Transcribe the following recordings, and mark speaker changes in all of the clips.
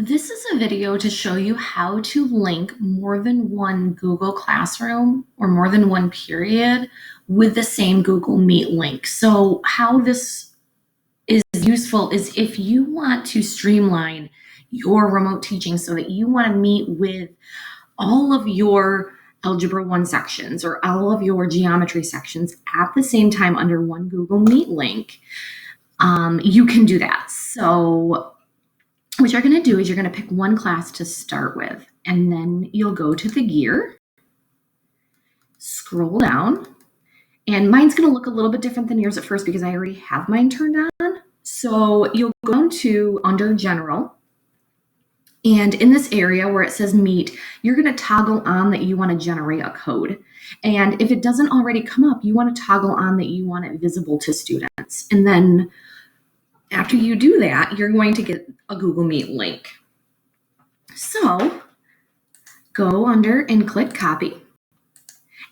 Speaker 1: This is a video to show you how to link more than one Google Classroom or more than one period with the same Google Meet link. So how this is useful is if you want to streamline your remote teaching so that you want to meet with all of your Algebra 1 sections or all of your geometry sections at the same time under one Google Meet link, you can do that. So what you're going to do is you're going to pick one class to start with, and then you'll go to the gear, scroll down, and mine's going to look a little bit different than yours at first because I already have mine turned on. So you'll go down to under General, and in this area where it says Meet, you're going to toggle on that you want to generate a code. And if it doesn't already come up, you want to toggle on that you want it visible to students. And then after you do that, you're going to get a Google Meet link. So go under and click copy.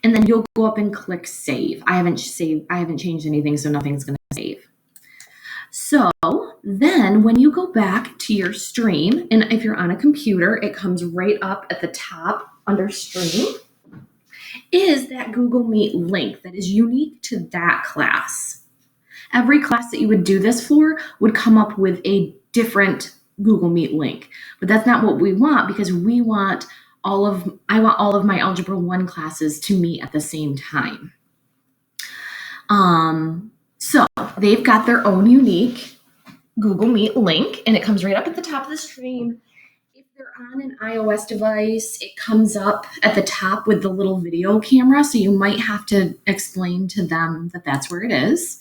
Speaker 1: And then you'll go up and click save. I haven't changed anything, so nothing's going to save. So then when you go back to your stream, and if you're on a computer, it comes right up at the top under stream, is that Google Meet link that is unique to that class. Every class that you would do this for would come up with a different Google Meet link, but that's not what we want because I want all of my Algebra 1 classes to meet at the same time. So they've got their own unique Google Meet link, and it comes right up at the top of the stream. If they're on an iOS device, it comes up at the top with the little video camera, so you might have to explain to them that that's where it is.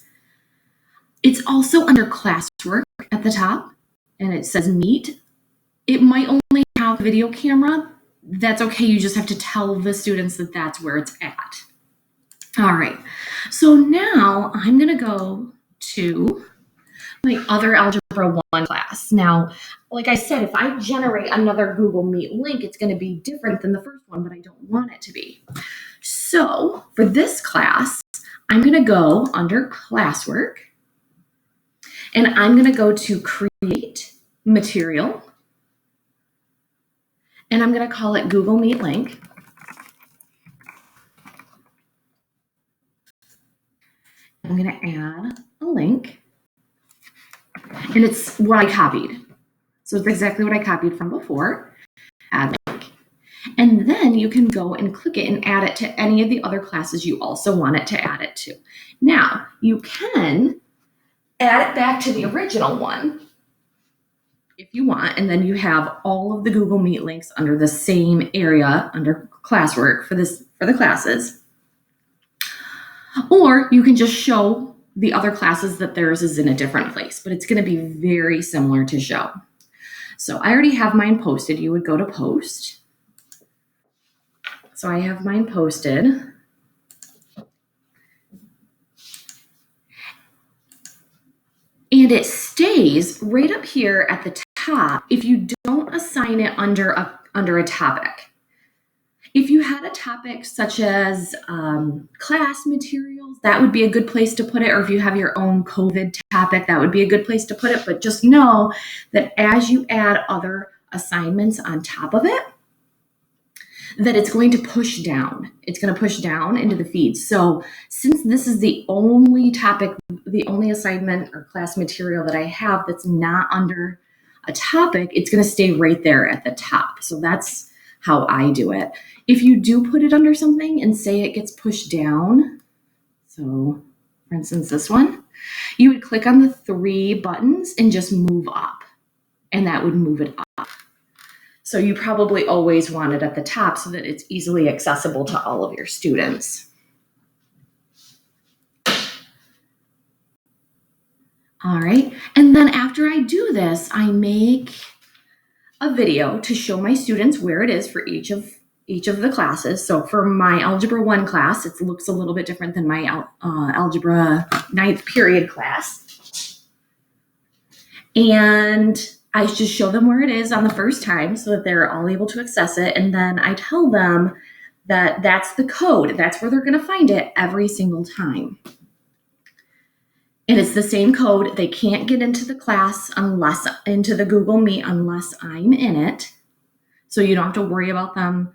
Speaker 1: It's also under classwork at the top, and it says Meet. It might only have a video camera. That's okay. You just have to tell the students that that's where it's at. All right. So now I'm going to go to my other Algebra 1 class. Now, like I said, if I generate another Google Meet link, it's going to be different than the first one, but I don't want it to be. So for this class, I'm going to go under classwork, and I'm going to go to create material, and I'm going to call it Google Meet link. I'm going to add a link, and it's what I copied. So it's exactly what I copied from before. Add link. And then you can go and click it and add it to any of the other classes you also want it to add it to. Now, you can add it back to the original one if you want, and then you have all of the Google Meet links under the same area under classwork for the classes. Or you can just show the other classes that theirs is in a different place, but it's going to be very similar to show. So I already have mine posted. You would go to post. So I have mine posted. And it stays right up here at the top if you don't assign it under a topic. If you had a topic such as class materials, that would be a good place to put it. Or if you have your own COVID topic, that would be a good place to put it. But just know that as you add other assignments on top of it, that it's going to push down. It's going to push down into the feed. So since this is the only topic, the only assignment or class material that I have that's not under a topic, it's going to stay right there at the top. So that's how I do it. If you do put it under something and say it gets pushed down, so for instance, this one, you would click on the 3 buttons and just move up, and that would move it up. So you probably always want it at the top so that it's easily accessible to all of your students. All right, and then after I do this, I make a video to show my students where it is for each of the classes. So for my Algebra 1 class, it looks a little bit different than my Algebra 9th period class. And I just show them where it is on the first time so that they're all able to access it. And then I tell them that that's the code. That's where they're going to find it every single time. And it's the same code. They can't get into the class into the Google Meet unless I'm in it. So you don't have to worry about them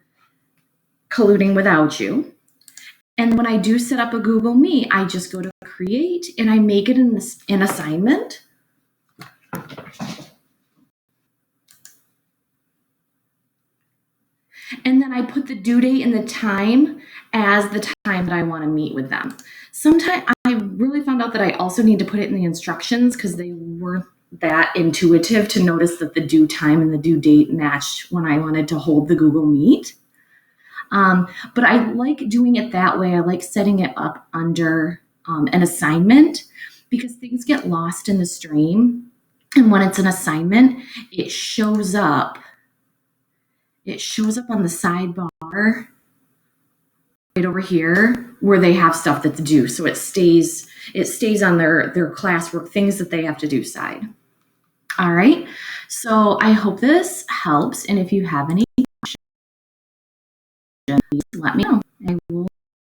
Speaker 1: colluding without you. And when I do set up a Google Meet, I just go to create and I make it an assignment. And then I put the due date and the time as the time that I want to meet with them. Sometimes I really found out that I also need to put it in the instructions because they weren't that intuitive to notice that the due time and the due date matched when I wanted to hold the Google Meet. But I like doing it that way. I like setting it up under an assignment because things get lost in the stream. And when it's an assignment, it shows up. It shows up on the sidebar right over here where they have stuff that's due. So it stays on their classwork, things that they have to do side. All right. So I hope this helps. And if you have any questions, please let me know.